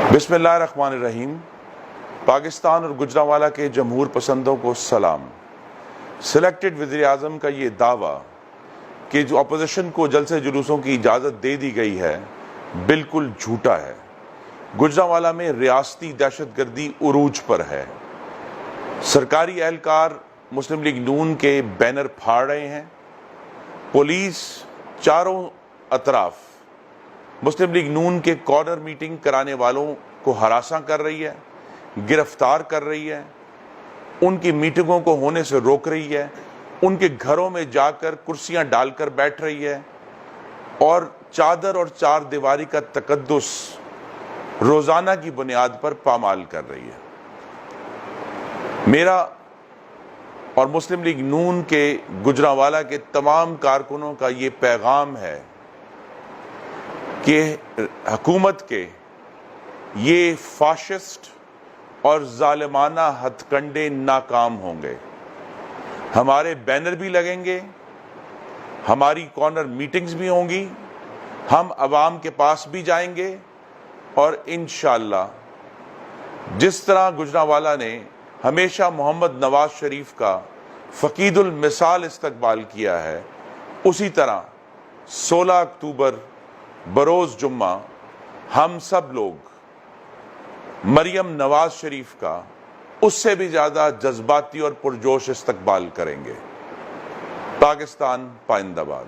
बिस्मिल्लाहिर्रहमानिर्रहीम। पाकिस्तान और गुजरांवाला के जमहूर पसंदों को सलाम। सिलेक्टेड वज़ीर-ए-आज़म का ये दावा कि जो अपोजिशन को जलसे जुलूसों की इजाज़त दे दी गई है बिल्कुल झूठा है। गुजरांवाला में रियासती दहशतगर्दी उरूज पर है। सरकारी एहलकार मुस्लिम लीग नून के बैनर फाड़ रहे हैं। पुलिस चारों अतराफ मुस्लिम लीग नून के कॉर्नर मीटिंग कराने वालों को हरासा कर रही है, गिरफ्तार कर रही है, उनकी मीटिंगों को होने से रोक रही है, उनके घरों में जाकर कुर्सियां डालकर बैठ रही है और चादर और चार दीवारी का तकद्दुस रोजाना की बुनियाद पर पामाल कर रही है। मेरा और मुस्लिम लीग नून के गुजरांवाला के तमाम कारकुनों का ये पैगाम है कि हुकूमत के ये फाशिस्ट और जालिमाना हथकंडे नाकाम होंगे। हमारे बैनर भी लगेंगे, हमारी कॉर्नर मीटिंग्स भी होंगी, हम अवाम के पास भी जाएंगे और इंशाअल्लाह जिस तरह गुजरांवाला ने हमेशा मोहम्मद नवाज शरीफ का फकीदुल मिसाल इस्तकबाल किया है, उसी तरह 16 अक्टूबर बरोज़ जुम्मा हम सब लोग मरियम नवाज शरीफ का उससे भी ज़्यादा जज्बाती और पुरजोश इस्तकबाल करेंगे। पाकिस्तान पाइंदाबाद।